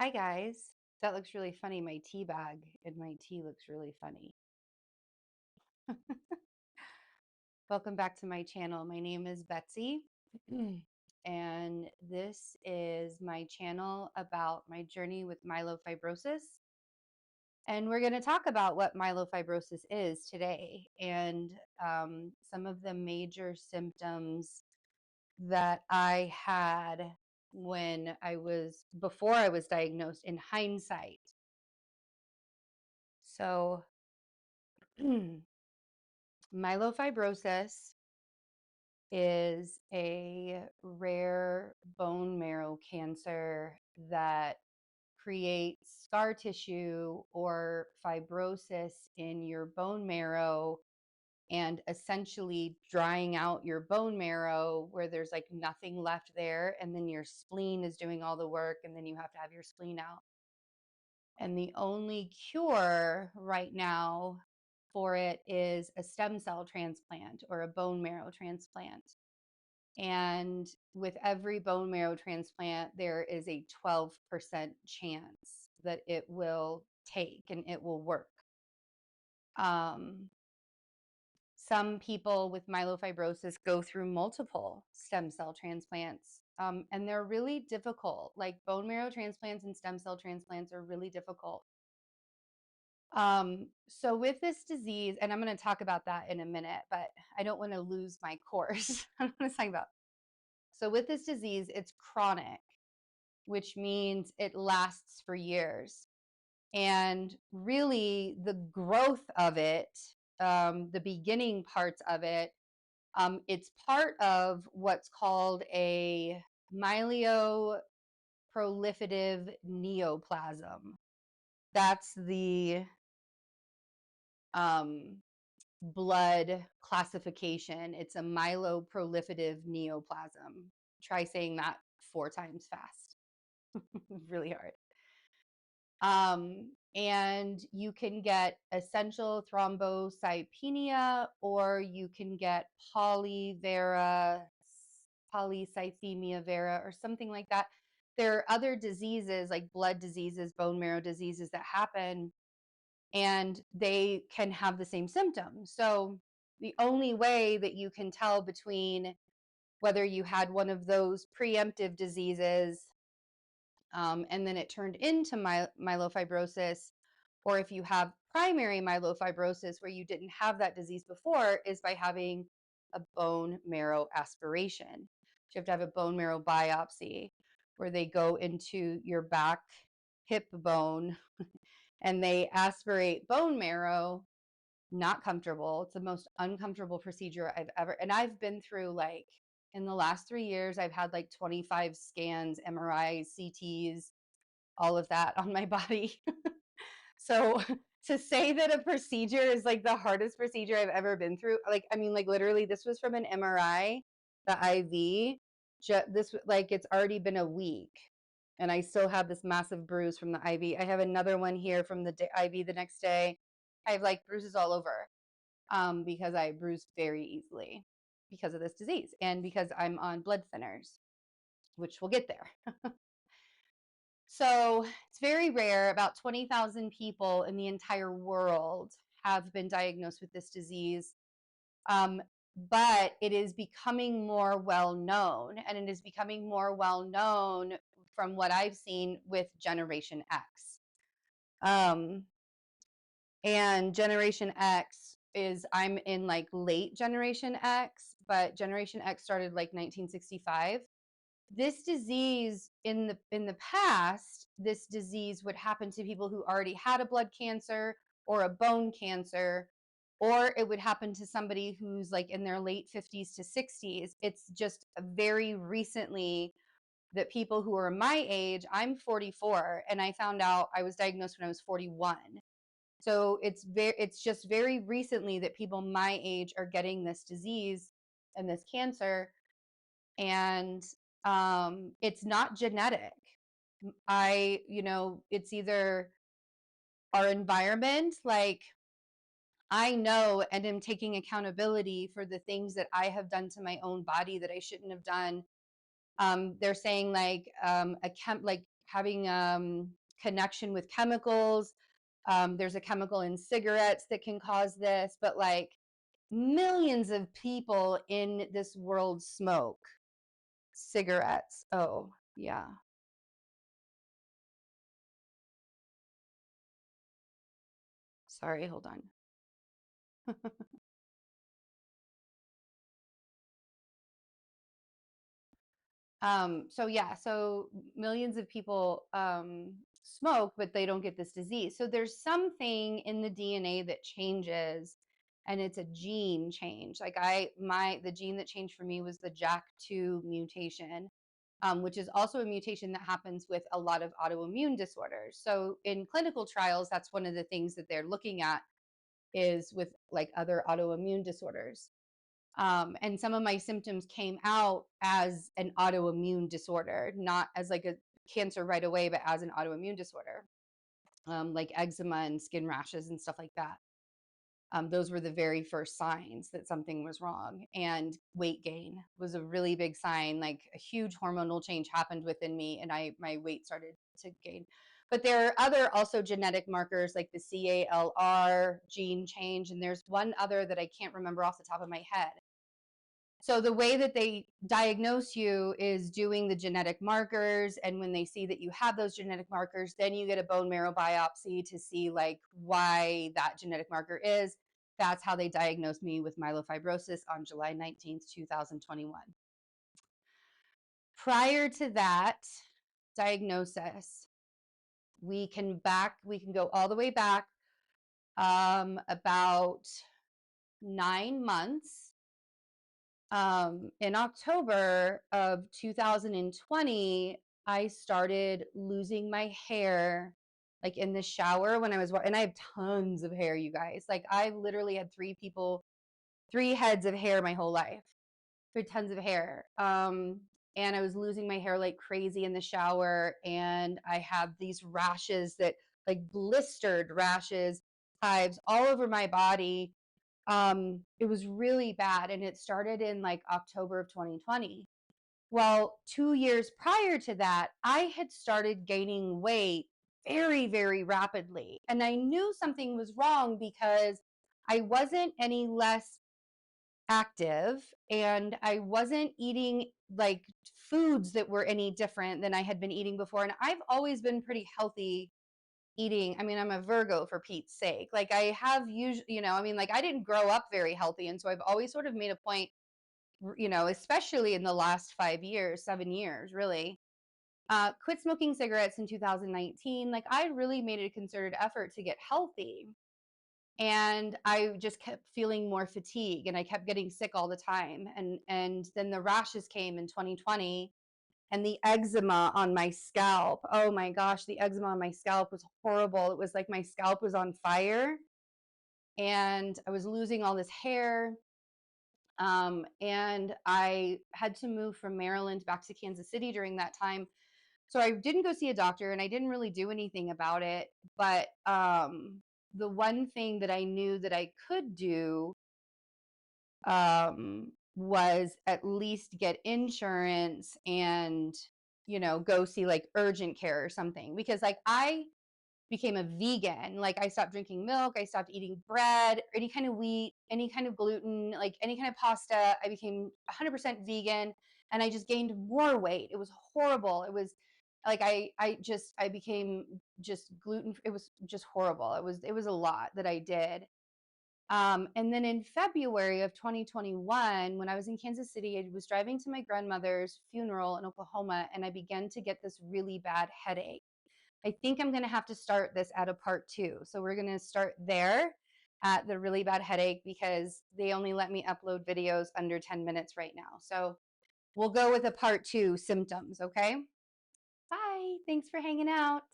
Hi guys. That looks really funny. My tea bag and my tea looks really funny. Welcome back to my channel. My name is Betsy, and this is my channel about my journey with myelofibrosis. And we're going to talk about what myelofibrosis is today and some of the major symptoms that I had before I was diagnosed in hindsight. So, myelofibrosis is a rare bone marrow cancer that creates scar tissue or fibrosis in your bone marrow and essentially drying out your bone marrow where there's like nothing left there. And then your spleen is doing all the work, and then you have to have your spleen out. And the only cure right now for it is a stem cell transplant or a bone marrow transplant. And with every bone marrow transplant, there is a 12% chance that it will take and it will work. Some people with myelofibrosis go through multiple stem cell transplants, and they're really difficult. Like bone marrow transplants and stem cell transplants are really difficult. So with this disease, and I'm going to talk about that in a minute, but I don't want to lose my course. I'm going to talk about. So with this disease, it's chronic, which means it lasts for years. And really, the growth of it, the beginning parts of it, it's part of what's called a myeloproliferative neoplasm. That's the blood classification. It's a myeloproliferative neoplasm. Try saying that 4 times fast. Really hard. And you can get essential thrombocytopenia, or you can get polycythemia vera, or something like that. There are other diseases like blood diseases, bone marrow diseases that happen, and they can have the same symptoms. So the only way that you can tell between whether you had one of those preemptive diseases and then it turned into myelofibrosis, or if you have primary myelofibrosis where you didn't have that disease before, is by having a bone marrow aspiration. So you have to have a bone marrow biopsy where they go into your back hip bone and they aspirate bone marrow. Not comfortable. It's the most uncomfortable procedure I've ever, and I've been through, like, in the last 3 years, I've had like 25 scans, MRIs, CTs, all of that on my body. So to say that a procedure is like the hardest procedure I've ever been through, like, I mean, like literally this was from an MRI, the IV, this, like, it's already been a week and I still have this massive bruise from the IV. I have another one here from the IV the next day. I have like bruises all over because I bruise very easily because of this disease and because I'm on blood thinners, which we'll get there. So it's very rare. About 20,000 people in the entire world have been diagnosed with this disease. But it is becoming more well known, and it is becoming more well known from what I've seen with Generation X. And Generation X is, I'm in like late Generation X, but Generation X started like 1965. This disease in the past, this disease would happen to people who already had a blood cancer or a bone cancer, or it would happen to somebody who's like in their late 50s to 60s. It's just very recently that people who are my age, I'm 44, and I found out I was diagnosed when I was 41. So it's just very recently that people my age are getting this disease and this cancer, and it's not genetic. It's either our environment, like, I know and am taking accountability for the things that I have done to my own body that I shouldn't have done. They're saying like having connection with chemicals. There's a chemical in cigarettes that can cause this, but like millions of people in this world smoke cigarettes. Oh, yeah. Sorry, hold on. So yeah, so millions of people smoke, but they don't get this disease. So there's something in the DNA that changes, and it's a gene change. Like the gene that changed for me was the JAK2 mutation, which is also a mutation that happens with a lot of autoimmune disorders. So in clinical trials, that's one of the things that they're looking at is with like other autoimmune disorders. And some of my symptoms came out as an autoimmune disorder, not as like a cancer right away, but as an autoimmune disorder, like eczema and skin rashes and stuff like that. Those were the very first signs that something was wrong. And weight gain was a really big sign. Like a huge hormonal change happened within me, and my weight started to gain. But there are other also genetic markers like the CALR gene change, and there's one other that I can't remember off the top of my head. So the way that they diagnose you is doing the genetic markers, and when they see that you have those genetic markers, then you get a bone marrow biopsy to see like why that genetic marker is. That's how they diagnosed me with myelofibrosis on July 19th, 2021. Prior to that diagnosis, we can go all the way back about 9 months. In October of 2020, I started losing my hair like in the shower when I was, and I have tons of hair, you guys. Like I've literally had three heads of hair my whole life, for tons of hair. And I was losing my hair like crazy in the shower, and I had these rashes that like blistered rashes, hives all over my body. It was really bad, and it started in like October of 2020. Well, 2 years prior to that, I had started gaining weight very, very rapidly. And I knew something was wrong because I wasn't any less active, and I wasn't eating like foods that were any different than I had been eating before. And I've always been pretty healthy eating. I mean, I'm a Virgo, for Pete's sake. Like I have usually, I mean, like I didn't grow up very healthy. And so I've always sort of made a point, especially in the last 5 years, 7 years, really, quit smoking cigarettes in 2019. Like I really made a concerted effort to get healthy. And I just kept feeling more fatigue, and I kept getting sick all the time. And then the rashes came in 2020, and the eczema on my scalp. Oh my gosh, the eczema on my scalp was horrible. It was like my scalp was on fire, and I was losing all this hair. And I had to move from Maryland back to Kansas City during that time. So I didn't go see a doctor, and I didn't really do anything about it. But the one thing that I knew that I could do was at least get insurance and go see like urgent care or something, because like I became a vegan. Like I stopped drinking milk, I stopped eating bread, any kind of wheat, any kind of gluten, like any kind of pasta. I became 100% vegan, and I just gained more weight. It was horrible. It was like I became just gluten. It was just horrible. It was a lot that I did. And then in February of 2021, when I was in Kansas City, I was driving to my grandmother's funeral in Oklahoma, and I began to get this really bad headache. I think I'm going to have to start this at a part 2. So we're going to start there at the really bad headache, because they only let me upload videos under 10 minutes right now. So we'll go with a part 2, symptoms, okay? Bye. Thanks for hanging out.